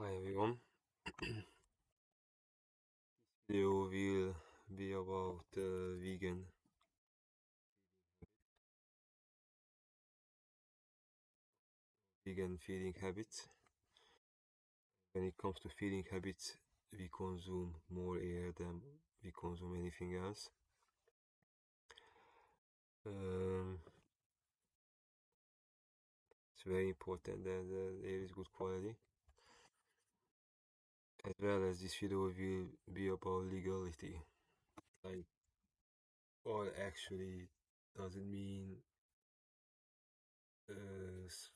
Hi everyone. Video will be about vegan feeding habits. When it comes to feeding habits, we consume more air than we consume anything else. Um, it's very important that the air is good quality. As well as this video will be about legality. Like, what actually does it mean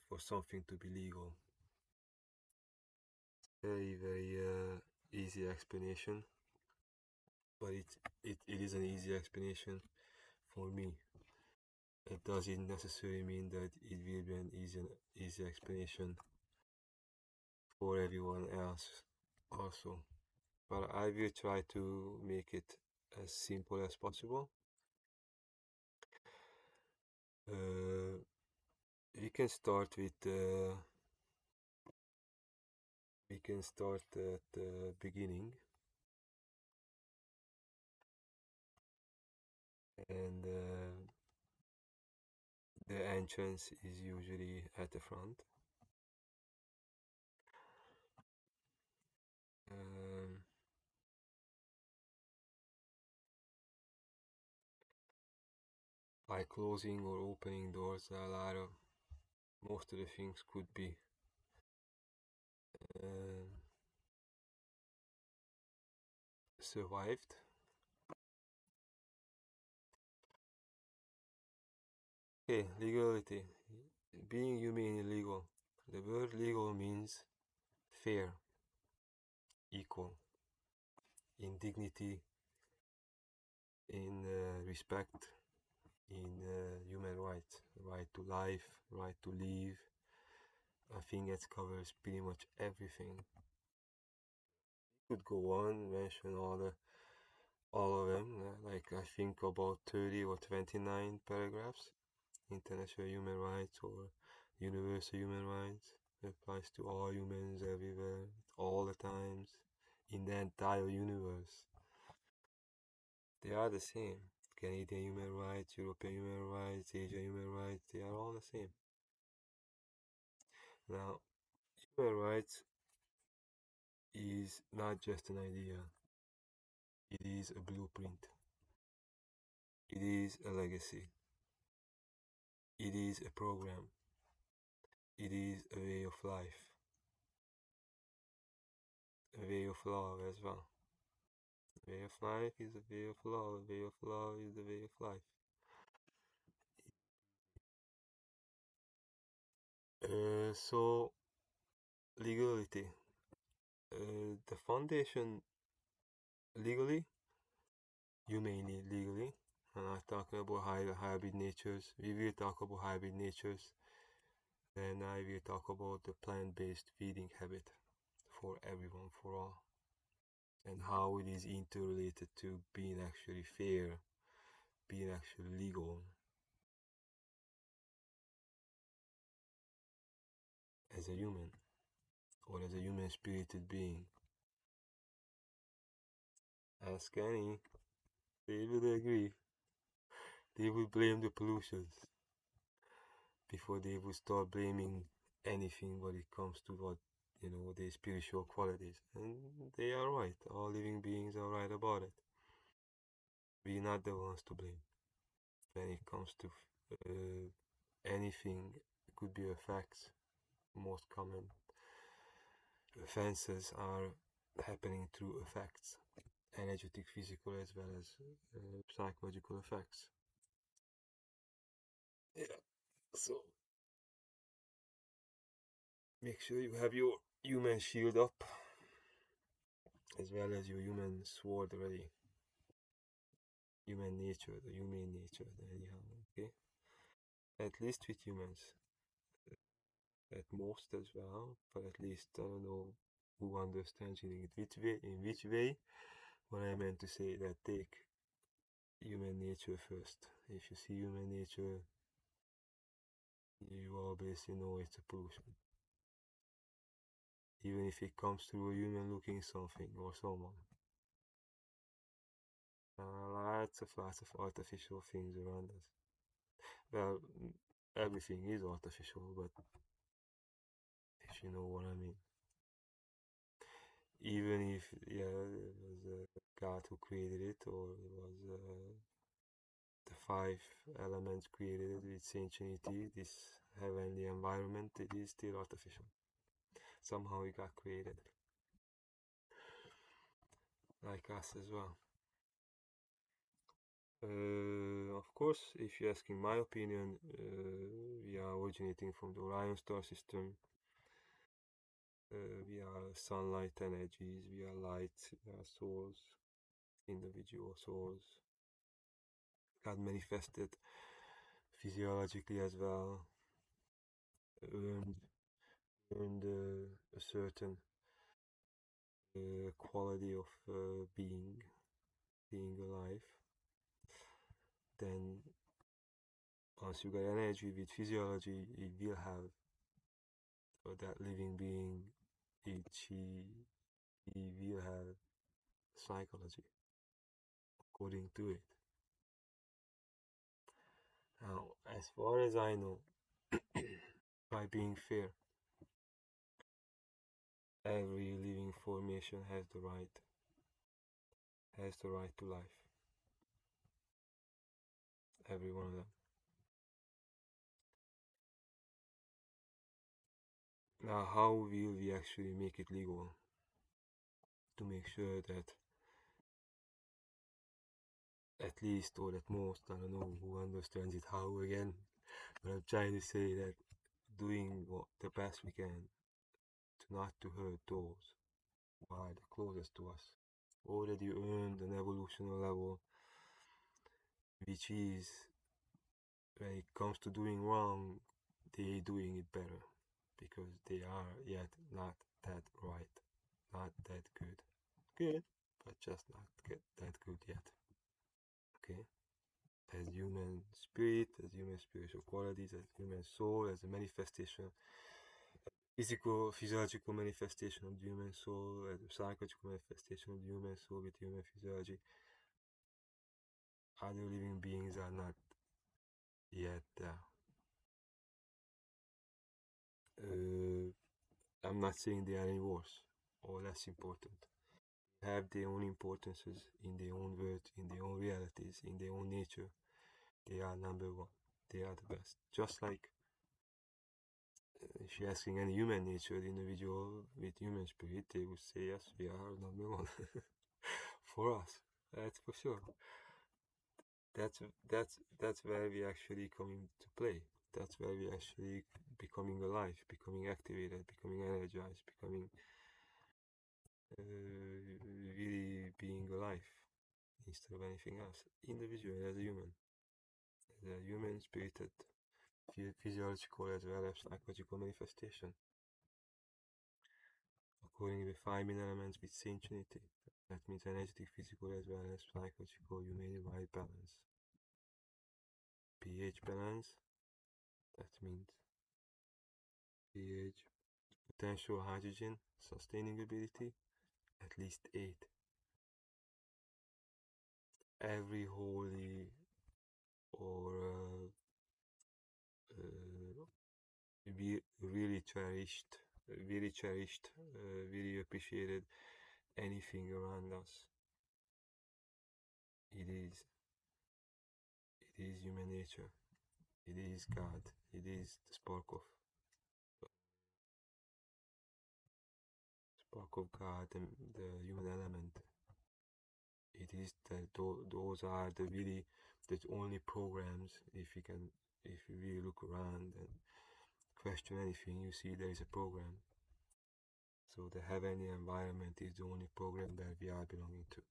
for something to be legal? Very easy explanation, but it is an easy explanation for me. It doesn't necessarily mean that it will be an easy explanation for everyone else also. But I will try to make it as simple as possible. Uh, we can start with we can start at the beginning, and the entrance is usually at the front. Um, by closing or opening doors, a lot of most of the things could be uh, survived. Okay, legality. Being human illegal. The word legal means fair, equal, in dignity, in respect, in human rights, right to life, right to live. I think it covers pretty much everything. Could go on, mention all of them. Like I think about 30 or 29 paragraphs. International human rights or universal human rights. It applies to all humans everywhere, all the times, in the entire universe. They are the same. Canadian human rights, European human rights, Asian human rights, they are all the same. Now, human rights is not just an idea, it is a blueprint, it is a legacy, it is a program, it is a way of life, a way of love as well. A way of life is a way of love, a way of love is the way of life. So, legality. The foundation legally, humanely legally. And I'm talking about hybrid natures. We will talk about hybrid natures. Then I will talk about the plant-based feeding habit for everyone, for all, and how it is interrelated to being actually fair, being actually legal as a human or as a human spirited being. Ask any, they will agree. They will blame the pollutions before they will start blaming anything when it comes to what their spiritual qualities. And they are right. All living beings are right about it. We're not the ones to blame when it comes to anything. It could be effects. Most common offenses are happening through effects, energetic, physical, as well as psychological effects. Yeah. So make sure you have your human shield up as well as your human sword ready. Human nature, the humane nature, anyhow, okay? At least with humans, at most as well, but at least I don't know who understands it in which way. What I meant to say that take human nature first. If you see human nature, you obviously know it's a pollution. even if it comes through a human looking something or someone. Lots of artificial things around us. Well, everything is artificial, but if you know what I mean. Even if, yeah, it was God who created it, or it was the five elements created with Saint Trinity, this heavenly environment, it is still artificial. Somehow it got created, like us as well. Of course, if you're asking my opinion, we are originating from the Orion star system. We are sunlight energies, we are light, we are souls, individual souls. God manifested physiologically as well, earned, earned a certain quality of being alive. Then, once you get energy with physiology, you will have that living being, he will have psychology according to it. Now, as far as I know, by being fair, every living formation has the right to life. Every one of them. Now, how will we actually make it legal to make sure that at least or at most, I don't know who understands it how again, but I'm trying to say that doing what the best we can to not to hurt those who are the closest to us. Already earned an evolutionary level, which is when it comes to doing wrong, they doing it better because they are yet not that right, not that good. Good, but just not that good yet. Okay? As human spirit, as human spiritual qualities, as human soul, as a manifestation, physical, physiological manifestation of the human soul, as a psychological manifestation of the human soul with human physiology. Other living beings are not yet there. I'm not saying they are any worse or less important. They have their own importances in their own words, in their own realities, in their own nature. They are number one. They are the best. Just like if you're asking any human nature individual with human spirit, they would say yes, we are number one for us. That's for sure. That's where we actually come into play. That's where we actually becoming alive, becoming activated, becoming energized, becoming really being alive instead of anything else. Individual as a human spirited, physiological as well as psychological manifestation. According to the five main elements with Saint Trinity, that means energetic, physical as well as psychological, you made the right balance. pH balance, that means pH, potential hydrogen, sustaining ability, at least 8. Every holy or really cherished, really appreciated anything around us. It is human nature. It is God. It is the spark of God, the human element. It is that those are the only programs. If you really look around and question anything, you see there is a program. So the heavenly environment is the only program that we are belonging to.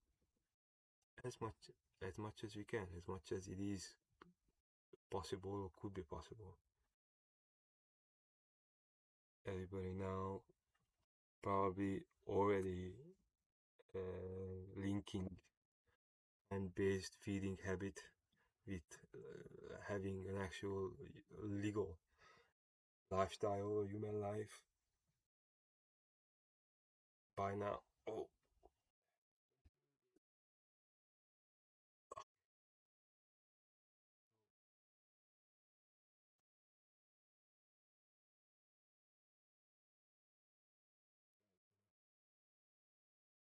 As much as we can, as much as it is possible or could be possible. Everybody now probably already linking and-based feeding habit with having an actual legal lifestyle or human life. by now. Oh,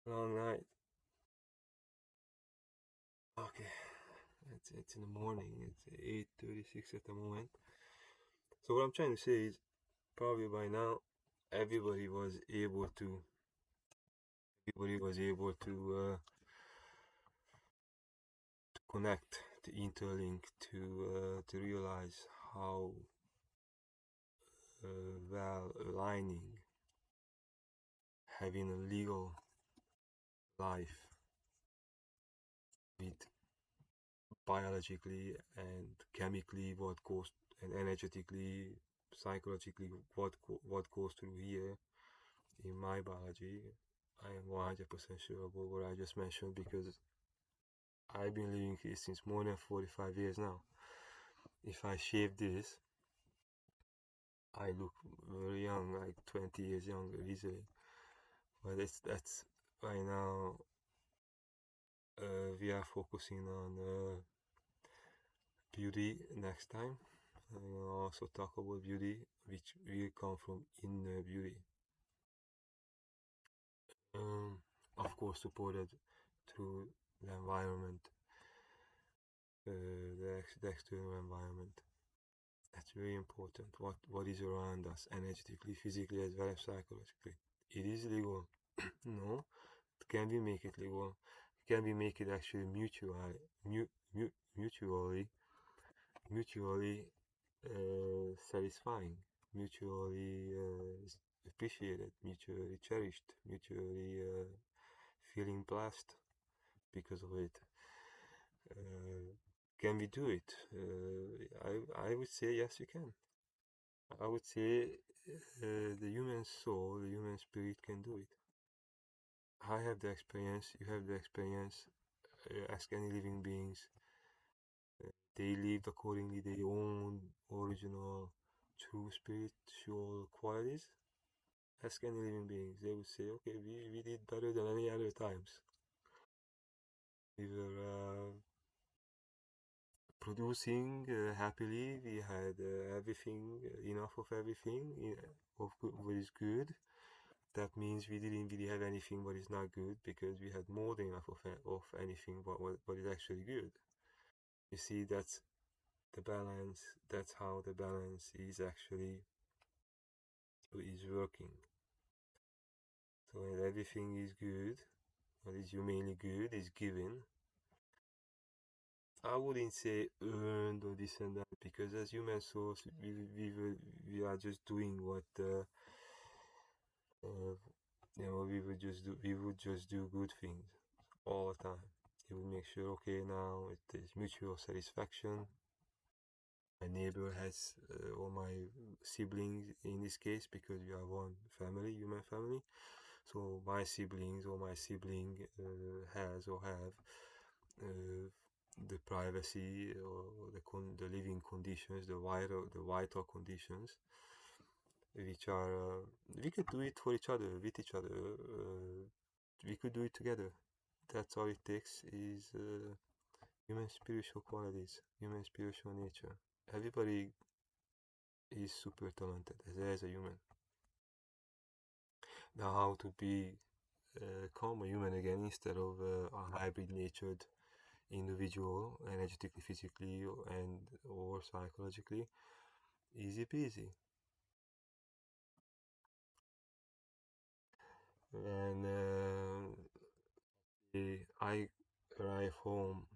long night. Okay, it's in the morning. It's 8:36 at the moment. So what I'm trying to say is, probably by now, everybody was able to everybody was able to connect, to interlink, to realize how well aligning having a legal life with biologically and chemically what goes, and energetically, psychologically what goes through here in my biology. I am 100% sure about what I just mentioned because I've been living here since more than 45 years now. If I shave this, I look very young, like 20 years younger easily. But that's right now. We are focusing on beauty next time. I will also talk about beauty, which will come from inner beauty. Um, of course, supported through the environment, the external environment. That's very important. What is around us, energetically, physically, as well as psychologically. It is legal. No, can we make it legal? Can we make it actually mutually, mutually satisfying, mutually appreciated, mutually cherished, mutually feeling blessed because of it? Uh, can we do it? I would say yes, you can. I would say the human soul, the human spirit can do it. I have the experience, you have the experience. Ask any living beings. They lived accordingly their own original true spiritual qualities. Ask any living beings, they would say, okay, we did better than any other times. We were producing happily, we had everything, enough of everything, of what is good. That means we didn't really have anything what is not good because we had more than enough of anything what is actually good. You see, that's the balance. That's how the balance is actually is working. So when everything is good, what is humanly good is given. I wouldn't say earned or this and that because as human souls, we are just doing what uh, we would just do good things all the time. You would make sure, okay, now it is mutual satisfaction. My neighbor has, or my siblings in this case, because we are one family, human family. So my siblings or my sibling has or have the privacy or the living conditions, the vital conditions, which are we could do it for each other, with each other. We could do it together. That's all it takes is human spiritual qualities, human spiritual nature. Everybody is super talented as a human. Now, how to become a human again instead of a hybrid natured individual, energetically, physically, and or psychologically, easy peasy. And I arrive home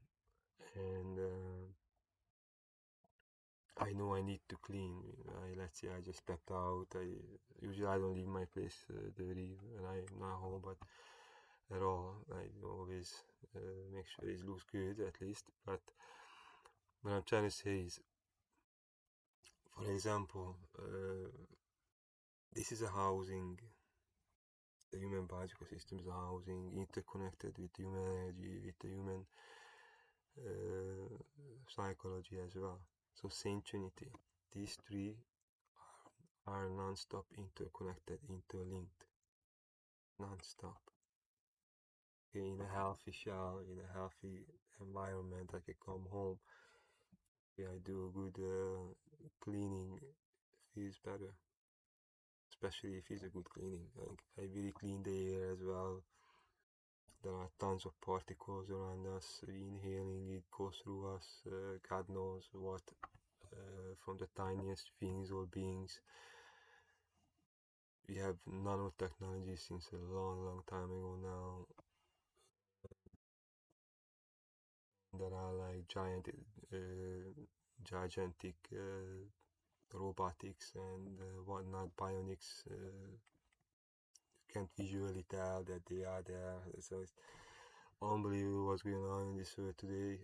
and I know I need to clean. Let's say I just stepped out. Usually I don't leave my place dirty when I'm not home, but at all I always make sure it looks good at least. But what I'm trying to say is, for example, this is a housing. The human biological system is a housing interconnected with human energy, with the human uh, psychology as well. So same Trinity. These three are non-stop interconnected, interlinked. non-stop. Okay, in a healthy shower, in a healthy environment, I can come home. Okay, I do a good cleaning, feels better. Especially if it's a good cleaning. Like I really clean the air as well. There are tons of particles around us. We inhaling it goes through us. God knows what, from the tiniest things or beings. We have nanotechnology since a long, long time ago now. There are like gigantic robotics and whatnot, bionics. Can't visually tell that they are there. So it's unbelievable what's going on in this world today.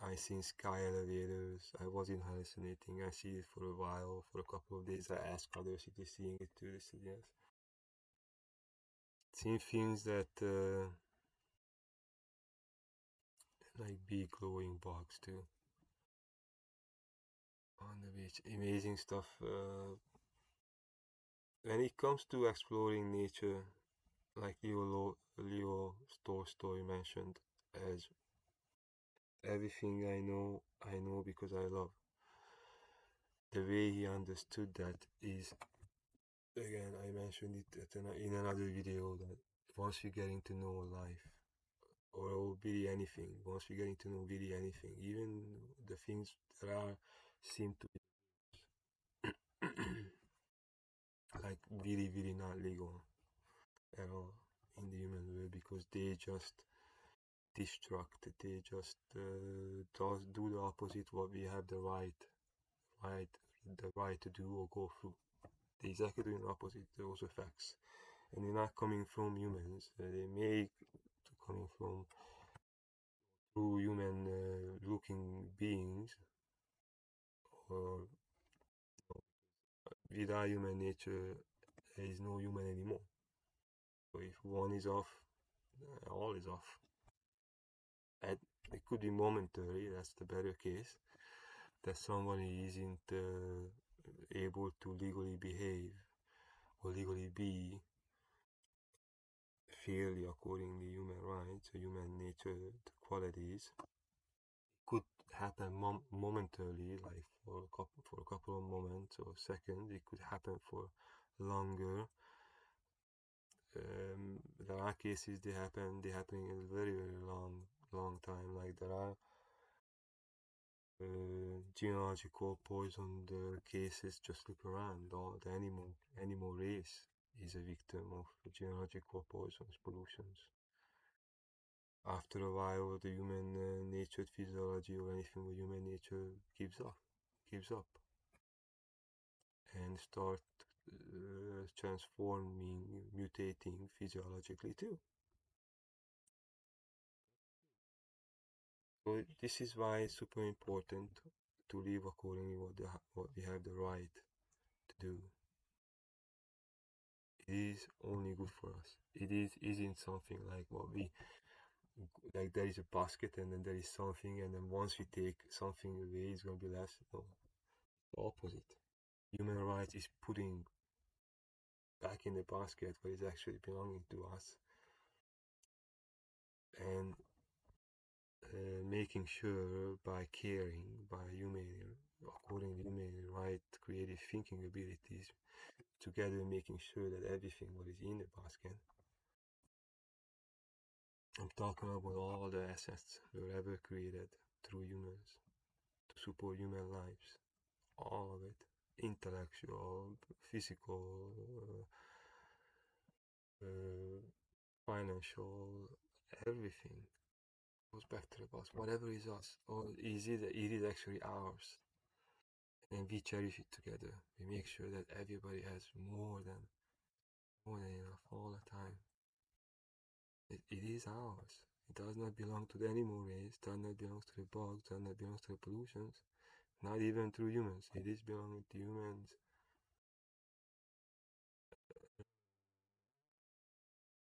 I seen sky elevators. I wasn't hallucinating. I see it for a while, for a couple of days. I asked others if they're seeing it too. They said yes. Seen things that like big glowing bugs too on the beach. Amazing stuff. When it comes to exploring nature, like Leo Tolstoy mentioned, as everything I know because I love. The way he understood that is, again, I mentioned it in another video, that once you're getting to know life, or really anything, once you're getting to know really anything, even the things that are seem to be like really, really not legal at all in the human world, because they just destruct, they just do the opposite what we have right, the right to do or go through. They exactly doing the opposite, those effects. And they're not coming from humans. They may coming from through human looking beings, or without human nature, there is no human anymore. So if one is off, all is off. And it could be momentary, that's the better case, that someone isn't able to legally behave or legally be fairly according to human rights or human nature qualities. Could happen momentarily, like for a couple of moments or seconds. It could happen for longer. There are cases they happen in a very very long time. Like there are genealogical poisoned cases. Just look around. All the animal race is a victim of genealogical poisons, pollutions. After a while, the human nature physiology or anything with human nature gives up, and start transforming, mutating physiologically too. So this is why it's super important to live accordingly what we have the right to do. It is only good for us. It isn't something like what we like. There is a basket and then there is something, and then once we take something away, it's gonna be less. No, the opposite. Human rights is putting back in the basket what is actually belonging to us, and making sure by caring, by according to human right creative thinking abilities, together making sure that everything what is in the basket, I'm talking about all the assets that were ever created through humans to support human lives, all of it, intellectual, physical, uh, financial, everything goes back to the past. Whatever is us, or it is actually ours, and we cherish it together. We make sure that everybody has more than enough all the time. It is ours. It does not belong to the animal race. Does not belong to the bugs. Does not belong to the pollutions. Not even to humans. It is belonging to humans.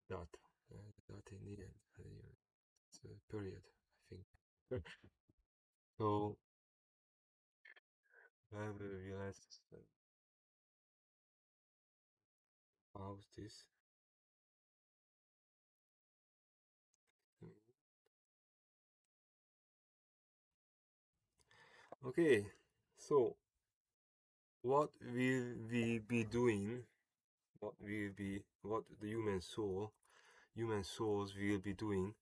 Dot. Dot in the end. It's a period, I think. So, I have realized how's this? Okay, so what will we be doing? What the human souls will be doing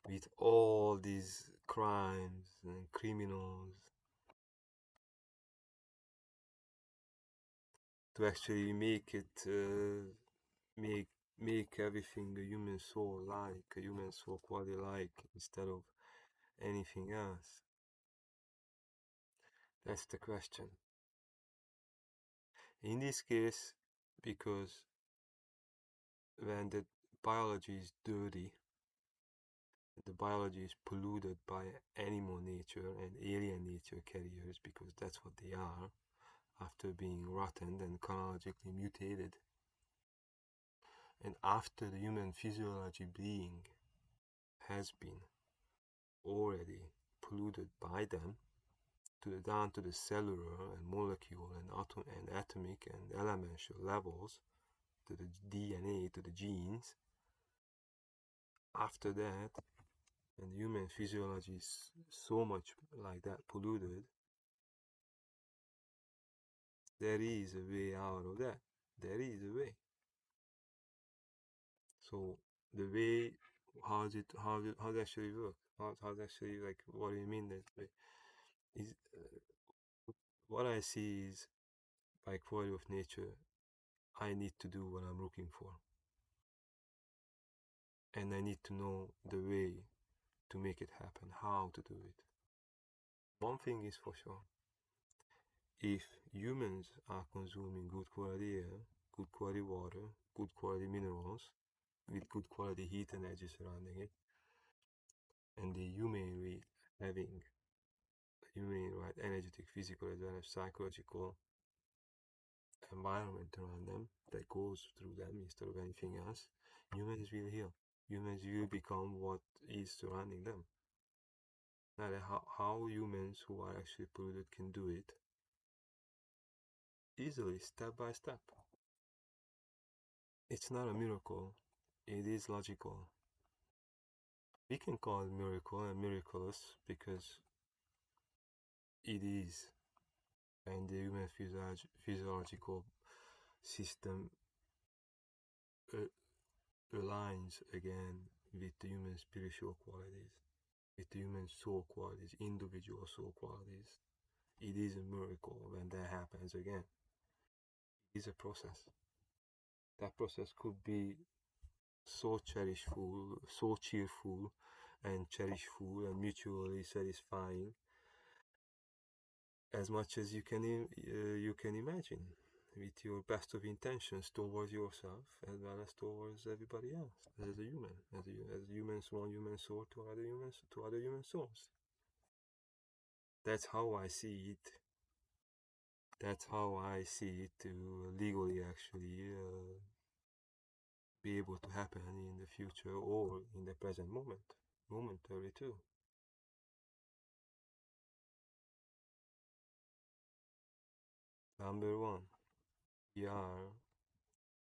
with all these crimes and criminals to actually make it make make everything a human soul like a human soul quality like instead of anything else? That's the question. In this case, because when the biology is dirty, the biology is polluted by animal nature and alien nature carriers, because that's what they are after being rotten and chronologically mutated, and after the human physiology being has been already polluted by them to the down to the cellular and molecule and atom and atomic and elemental levels, to the DNA, to the genes. After that, and human physiology is so much like that polluted, there is a way out of that. There is a way. So the way, how does it actually work? How does actually, like, what do you mean that way? Is what I see is, by quality of nature, I need to do what I'm looking for, and I need to know the way to make it happen, how to do it. One thing is for sure: if humans are consuming good quality air, good quality water, good quality minerals, with good quality heat and energy surrounding it, and the humanly having human right energetic, physical, as well as psychological environment around them that goes through them instead of anything else, humans will heal. Humans will become what is surrounding them. Now, how humans who are actually polluted can do it easily, step by step. It's not a miracle, it is logical. We can call it miracle and miraculous because it is, and the human physiological system uh, aligns again with the human spiritual qualities, with the human soul qualities, individual soul qualities. It is a miracle when that happens again. It is a process. That process could be so cherishful, so cheerful, and cherishful and mutually satisfying as much as you can imagine, with your best of intentions towards yourself as well as towards everybody else, as a human, as humans, one human soul to other human souls. That's how I see it. That's how I see it to legally actually be able to happen in the future or in the present moment, momentary too. Number one, we are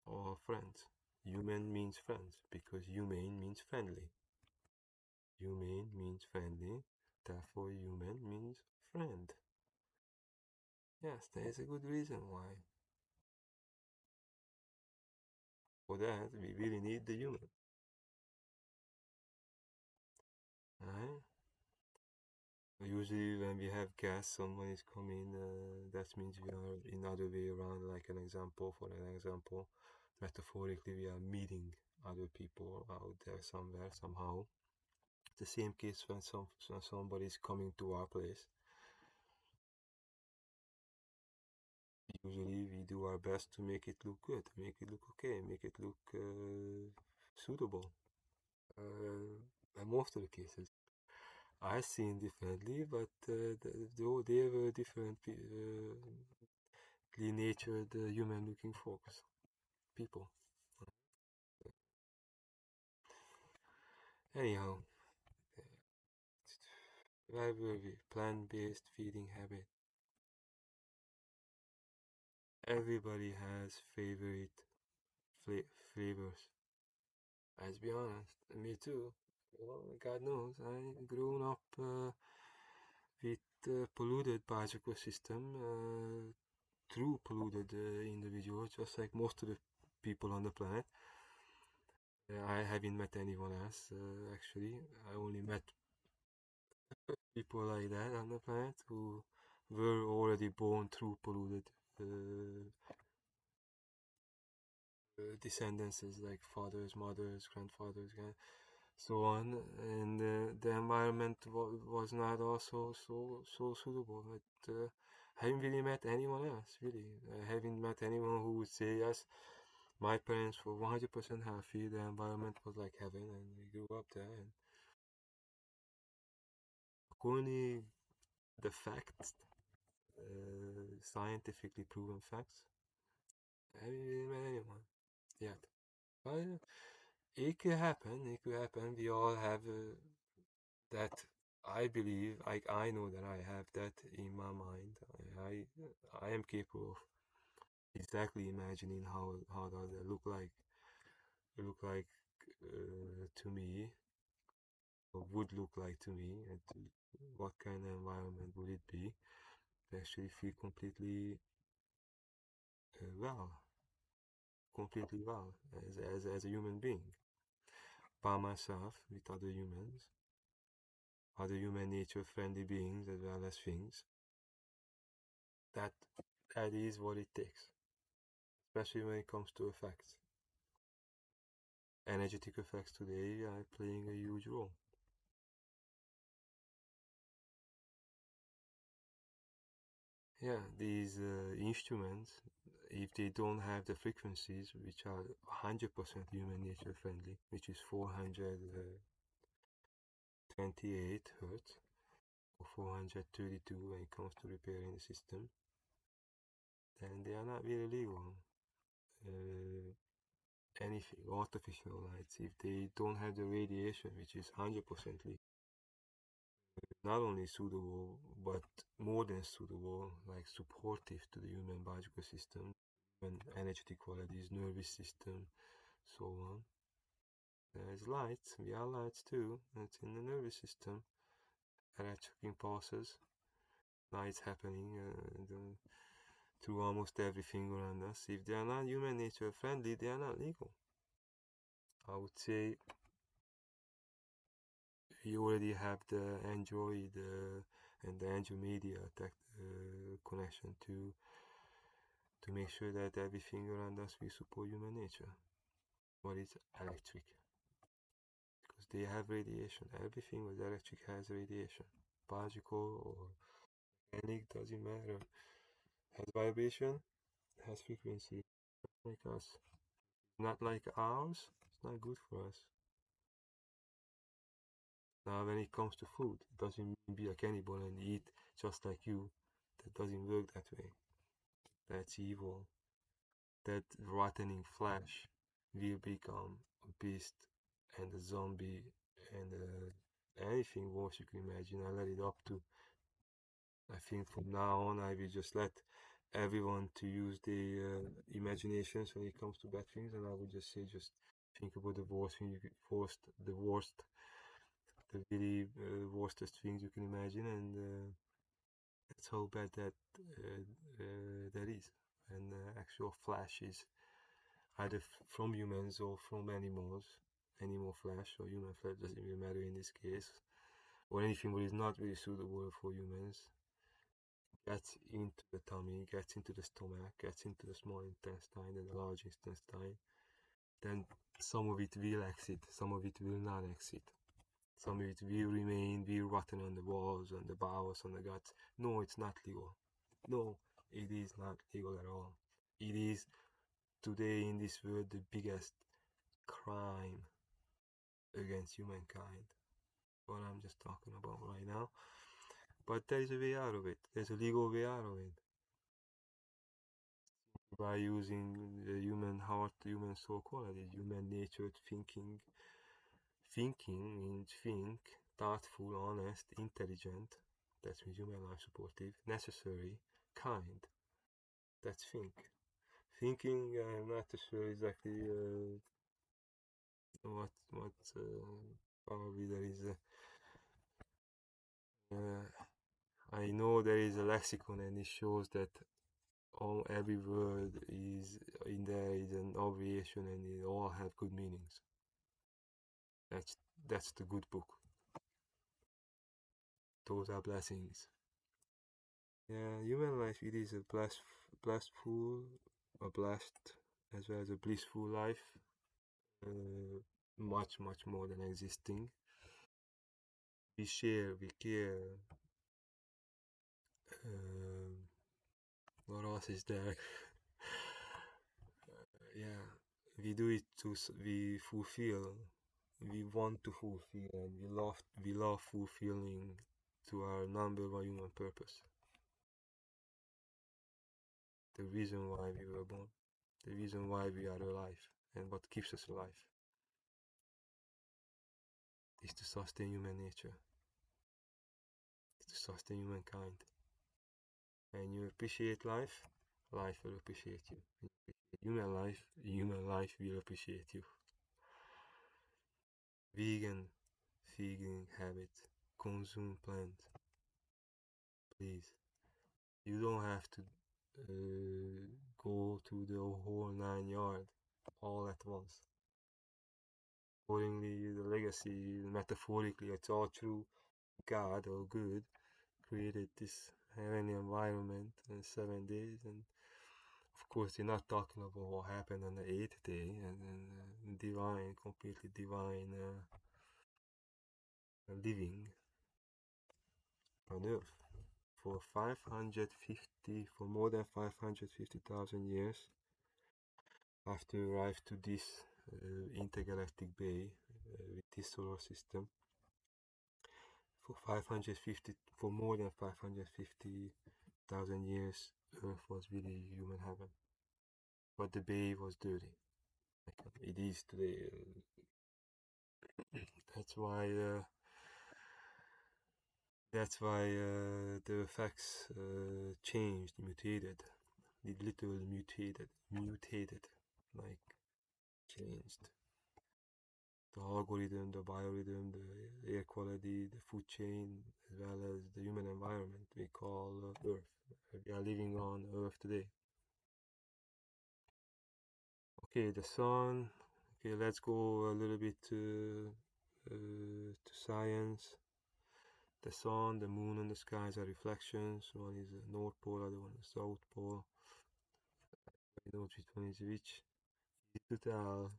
all friends. Human means friends because humane means friendly. Humane means friendly, therefore human means friend. Yes, there is a good reason why. For that, we really need the human. Right? Usually when we have guests, someone is coming, that means we are in other way around, like an example, for an example, metaphorically we are meeting other people out there somewhere, somehow. The same case when somebody is coming to our place. Usually we do our best to make it look good, make it look okay, make it look suitable. And most of the cases I seen differently, but though they were different, natured human looking folks, people. Anyhow, where were we? Plant-based feeding habit. Everybody has favorite flavors. Let's be honest, me too. Well, God knows, I grown up with polluted biological system, true polluted individuals, just like most of the people on the planet. I haven't met anyone else, actually. I only met people like that on the planet who were already born through polluted descendants, like fathers, mothers, grandfathers, so on, and the environment was not also so suitable. But I haven't really met anyone else. Really, I haven't met anyone who would say yes. My parents were 100% happy. The environment was like heaven, and we grew up there. And only the facts, scientifically proven facts. I haven't really met anyone yet. But it could happen. It could happen. We all have that. I believe, I know that I have that in my mind. I am capable of exactly imagining how does it look like to me, or would look like to me, and what kind of environment would it be to actually feel well, completely well as a human being by myself with other humans, other human nature friendly beings as well as things. That that is what it takes, especially when it comes to effects. Energetic effects today are playing a huge role. Yeah, these instruments, if they don't have the frequencies which are 100% human nature friendly, which is 428 hertz or 432 when it comes to repairing the system, then they are not really legal. Uh, Anything, artificial lights, if they don't have the radiation, which is 100% legal, not only suitable, but more than suitable, like supportive to the human biological system, human energetic qualities, nervous system, so on. There's lights, we are lights too, it's in the nervous system, electric impulses, lights happening through almost everything around us. If they are not human nature friendly, they are not legal. I would say we already have the Android and the Android media connection to make sure that everything around us will support human nature. But it's electric because they have radiation. Everything with electric has radiation, biological or organic, doesn't matter. Has vibration, has frequency, like us. Not like ours. It's not good for us. Now, when it comes to food, it doesn't mean be a cannibal and eat just like you. That doesn't work that way. That's evil. That rotting flesh will become a beast and a zombie and anything worse you can imagine. I let it up to. I think from now on, I will just let everyone to use the imaginations when it comes to bad things, and I would just say, just think about the worst thing you could, the worst, the really worstest things you can imagine, and that's how bad that is. And actual flesh is either from humans or from animals, animal flesh or human flesh, doesn't really matter in this case, or anything that is not really suitable for humans, gets into the tummy, gets into the stomach, gets into the small intestine and the large intestine, then some of it will exit, some of it will not exit. Some of it will remain, will rotten on the walls, on the bowels, on the guts. No, it's not legal. No, it is not legal at all. It is today in this world the biggest crime against humankind. What I'm just talking about right now. But there is a way out of it. There's a legal way out of it. By using the human heart, human soul qualities, human nature thinking. Thinking means think, thoughtful, honest, intelligent. That's means human life supportive, necessary, kind. That's think. Thinking, I'm not too sure exactly what probably there is I know there is a lexicon and it shows that all every word is in there is an abbreviation and they all have good meanings. That's that's the good book. Those are blessings. Yeah, human life it is a blissful, a blessed as well as a blissful life. Much more than existing. We share, we care. Um, what else is there? Yeah, we do it to we fulfill. We want to fulfill, and we love fulfilling to our number one human purpose. The reason why we were born, the reason why we are alive, and what keeps us alive is to sustain human nature, to sustain humankind. And you appreciate life, life will appreciate you. Human life will appreciate you. Vegan feeding habit. Consume plant, please. You don't have to go to the whole 9 yard all at once. Accordingly, the legacy, metaphorically, it's all true. God, or good, created this heavenly environment in 7 days, and of course, you're not talking about what happened on the eighth day, and divine, completely divine living on earth for 550, for more than 550,000 years after we arrived to this intergalactic bay with this solar system. For 550, for more than 550,000 years, Earth was really human heaven. But the bay was dirty. Like it is today. That's why. The effects changed, mutated. It literally mutated, like changed. The algorithm, the biorhythm, the air quality, the food chain, as well as the human environment we call Earth. We are living on Earth today. Okay, the sun. Okay, let's go a little bit to science. The sun, the moon, and the skies are reflections. One is the North Pole, other one is South Pole. I know which one is which. Easy to tell.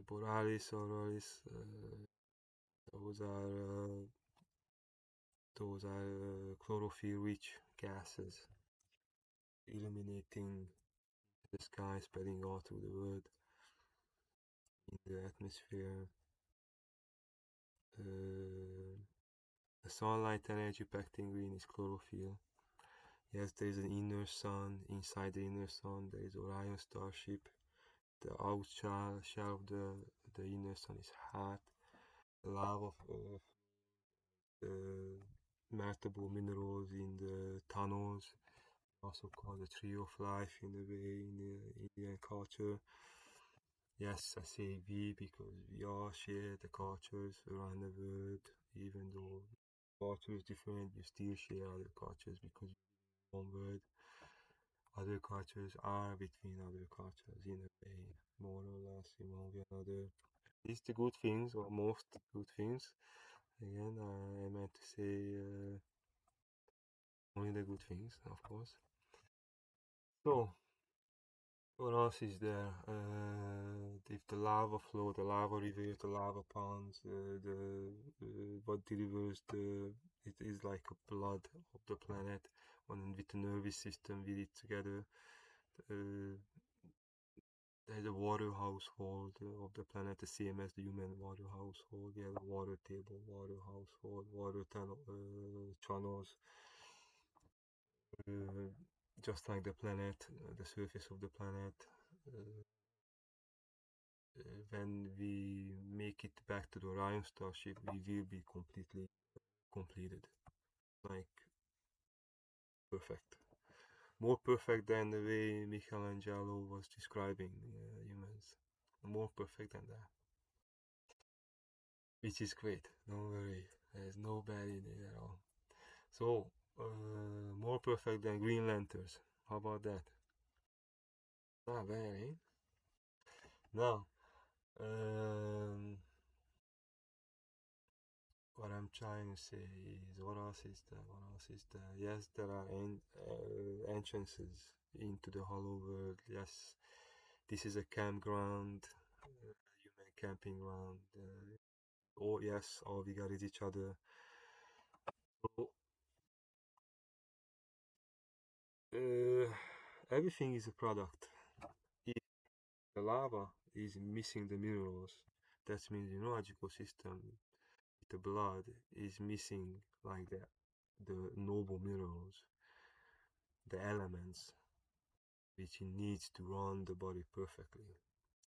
Borealis, Auroralis. Those are chlorophyll-rich gases illuminating the sky, spreading all through the world in the atmosphere. The sunlight energy packed in green is chlorophyll. Yes, there is an inner sun. Inside the inner sun, there is Orion starship. The outer shell of the inner sun is hot. The lava of the multiple minerals in the tunnels, also called the tree of life in the way in the Indian culture. Yes, I say we because we all share the cultures around the world, even though culture is different, you still share other cultures because you live in one world. Other cultures are between other cultures in a way, more or less in one way or another. These the good things, or most good things. Again, I meant to say only the good things, of course. So, what else is there? If the lava flow, the lava river, the lava ponds, what delivers it is like a blood of the planet, and with the nervous system with it together. Uh, there's a water household of the planet, the same as the human water household. Yeah, the water table, water household, water channels. Uh, just like the planet, the surface of the planet. Uh, when we make it back to the Orion starship, we will be completely completed, like perfect. more perfect than the way Michelangelo was describing humans. More perfect than that, which is great. Don't worry, there's no bad in it at all. So, more perfect than Green Lanterns. How about that? Not bad, eh? Now, um, what I'm trying to say is, what else is there? What else is there? Yes, there are entrances into the hollow world. Yes, this is a campground, human camping ground. Oh yes, all we got is each other. So, uh, everything is a product. If the lava is missing the minerals, that means the neurological system, the blood is missing like the noble minerals, the elements which it needs to run the body perfectly.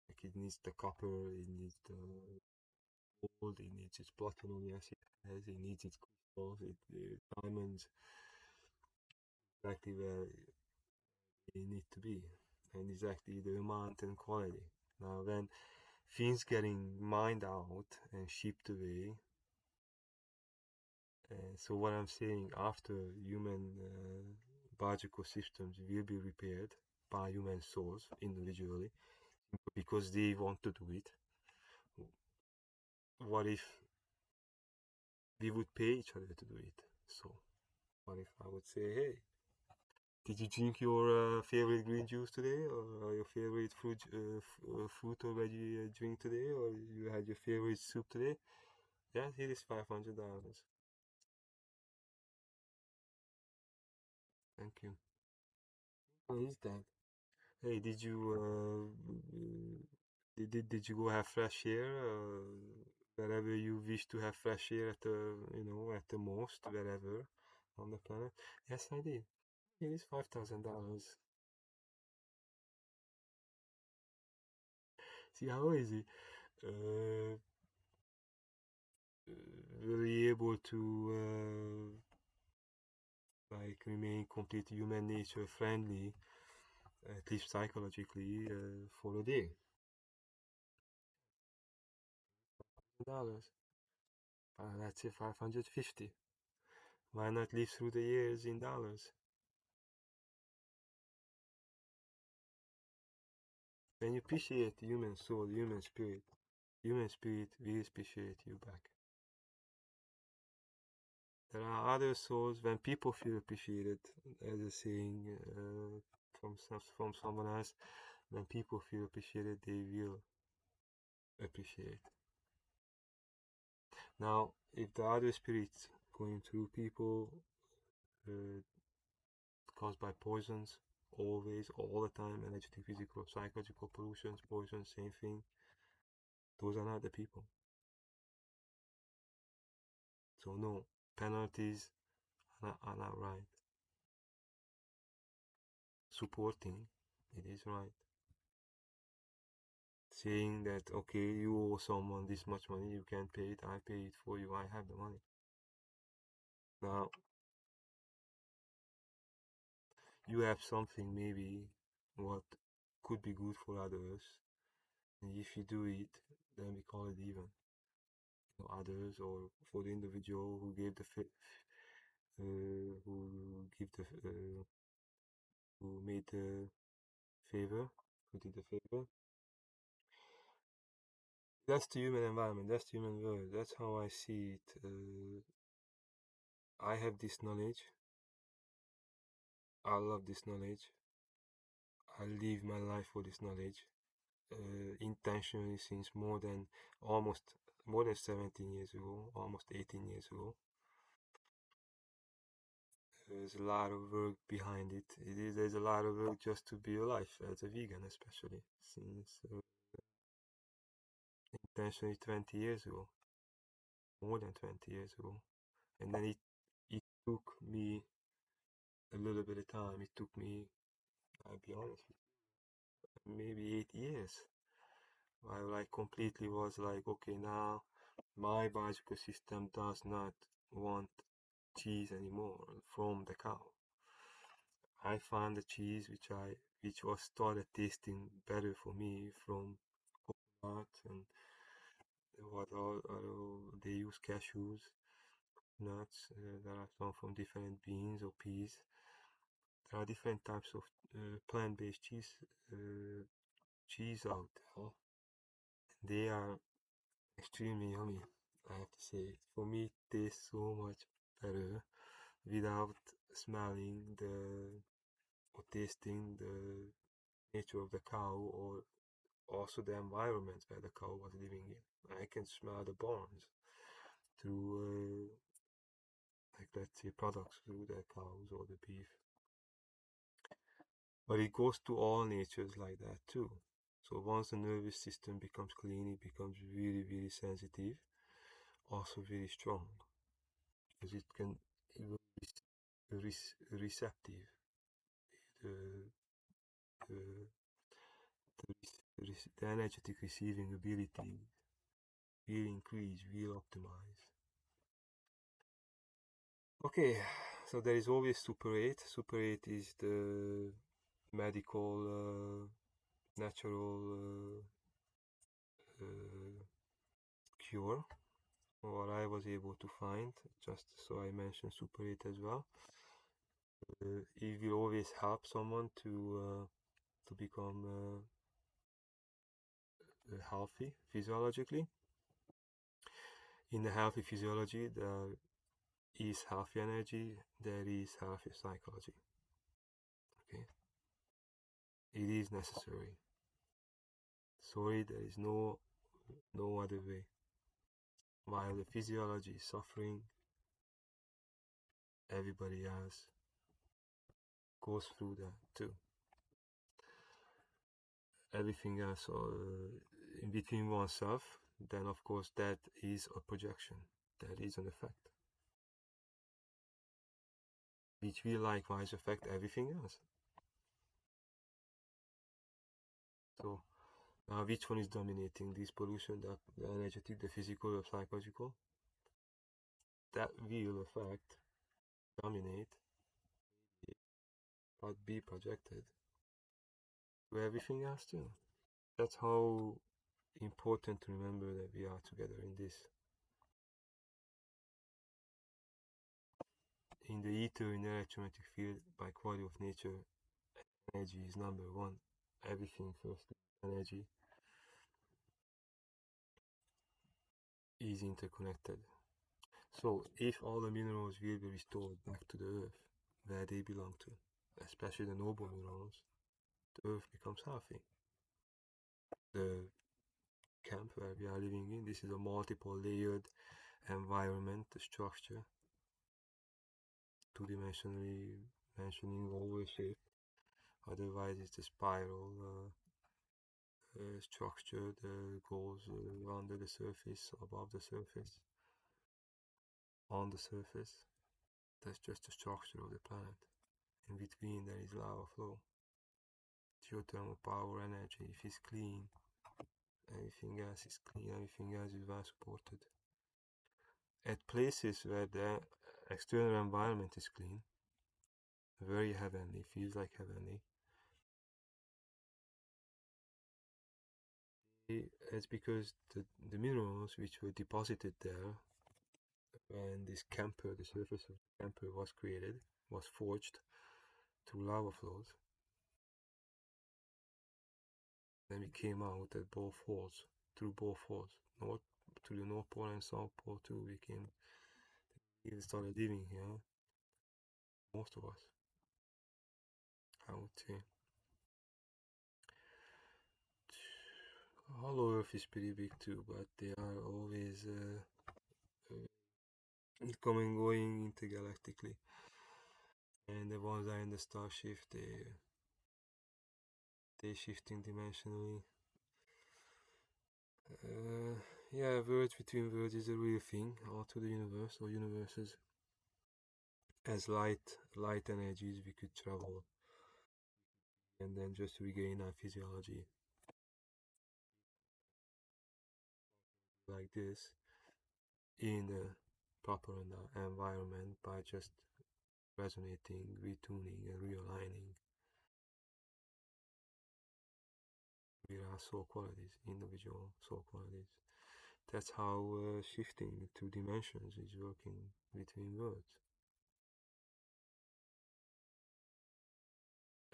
Like it needs the copper, it needs the gold, it needs its platinum, yes it has, it needs its crystals, diamonds, exactly where they need to be, and exactly the amount and quality. Now when things getting mined out and shipped away, so what I'm saying, after human biological systems will be repaired by human souls individually because they want to do it, what if we would pay each other to do it? So what if I would say, hey, did you drink your favorite green juice today, or your favorite fruit or veggie drink today, or you had your favorite soup today? Yeah, here is $500. Thank you. What is that? Hey, did you go have fresh air? Wherever you wish to have fresh air at at the most, wherever on the planet? Yes, I did. It is $5,000. See, how is it? Uh, were you able to like remain completely human nature friendly, at least psychologically, for a day? $500. Let's say 550. Why not live through the years in dollars? When you appreciate the human soul, human spirit will appreciate you back. There are other souls when people feel appreciated, as a saying from someone else. When people feel appreciated, they will appreciate. Now, if the other spirits going through people uh, caused by poisons, always, all the time, energetic, physical, psychological pollutions, poison, same thing. Those are not the people. So no, penalties are not right. Supporting, it is right. Saying that, okay, you owe someone this much money, you can't pay it, I pay it for you, I have the money. Now, you have something maybe what could be good for others, and if you do it, then we call it even. Others, or for the individual who gave who give the who made the favor, who did the favor. That's the human environment, that's the human world, that's how I see it. I have this knowledge, I love this knowledge, I live my life for this knowledge, intentionally since almost more than 17 years ago, almost 18 years ago. There's a lot of work behind it. There's a lot of work just to be alive as a vegan, especially since intentionally 20 years ago, more than 20 years ago. And then it took me a little bit of time. It took me, I'll be honest, maybe 8 years. While I completely was like, okay, now my biological system does not want cheese anymore from the cow. I found the cheese which was started tasting better for me from coconut and what all they use cashews, nuts. There are some from different beans or peas. There are different types of plant-based cheese out there. They are extremely yummy, I have to say. For me, it tastes so much better without smelling the or tasting the nature of the cow or also the environment where the cow was living in. I can smell the barns through, like let's say, products through the cows or the beef. But it goes to all natures like that too. So once the nervous system becomes clean, it becomes really, really sensitive, also very strong, because it will be receptive. The, the, the energetic receiving ability will increase, will optimize. Okay, so there is always Super 8. Super 8 is the medical, natural cure, what I was able to find. Just so I mentioned Super 8 as well. It will always help someone to become healthy physiologically. In the healthy physiology, there is healthy energy, there is healthy psychology. Okay, it is necessary. Sorry, there is no other way. While the physiology is suffering, everybody else goes through that too. Everything else in between oneself, then of course that is a projection, that is an effect, which will likewise affect everything else. So now which one is dominating? This pollution, the energetic, the physical, the psychological? That will affect, dominate, but be projected to everything else too. That's how important to remember that we are together in this. In the ether, in the electromagnetic field, by quality of nature, energy is number one. Everything first, energy is interconnected. So if all the minerals will be restored back to the earth, where they belong to, especially the noble minerals, the earth becomes healthy. The camp where we are living in, this is a multiple layered environment, the structure, two-dimensionally mentioning oval shape. Otherwise, it's a spiral structure that goes under the surface, above the surface, on the surface. That's just the structure of the planet. In between, there is lava flow, geothermal power, energy. If it's clean, everything else is clean, everything else is well supported. At places where the external environment is clean, very heavenly, feels like heavenly, it's because the minerals which were deposited there when this camper, the surface of the camper was created, was forged through lava flows. Then we came out at both holes, through both holes, north to the North Pole and South Pole too. We started living here, most of us, I would say. Hollow Earth is pretty big too, but they are always coming going intergalactically. And the ones that are in the star shift, they shifting dimensionally. Yeah, words between words is a real thing all through the universe or universes. As light energies, we could travel and then just regain our physiology like this in the proper environment by just resonating, retuning, and realigning. soul qualities, individual soul qualities. That's how shifting to dimensions is working between worlds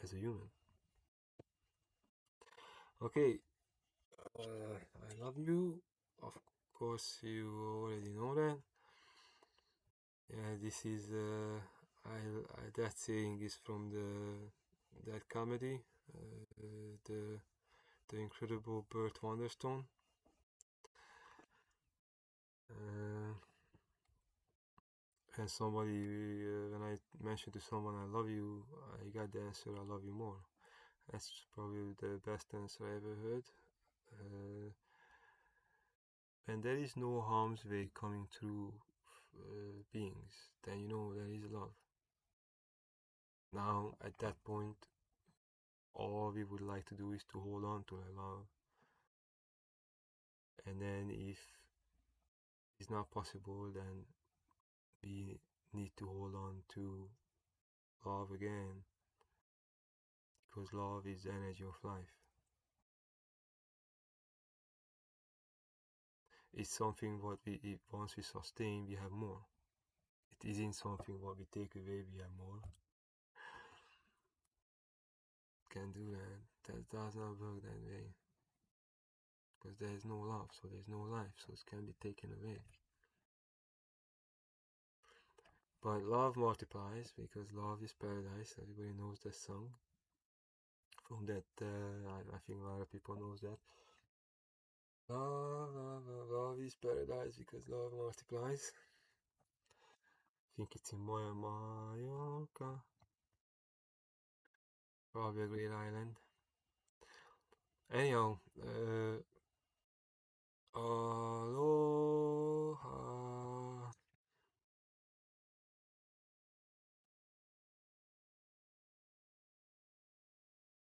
as a human. Okay, I love you. Of course, you already know that. Yeah, this is that saying is from that comedy, the incredible Burt Wonderstone. Uh, and somebody, when I mentioned to someone I love you, I got the answer I love you more. That's probably the best answer I ever heard. Uh, and there is no harm's way coming through beings, then you know there is love. Now, at that point, all we would like to do is to hold on to that love. And then, if it's not possible, then we need to hold on to love again, because love is the energy of life. It's something what once we sustain, we have more. It isn't something what we take away, we have more. Can't do that. That does not work that way. Because there is no love, so there's no life, so it can be taken away. But love multiplies because love is paradise. Everybody knows that song. From that, I think a lot of people knows that. Love, love, love, love is paradise because love multiplies. I think it's in Mallorca. Probably a great island. Anyhow,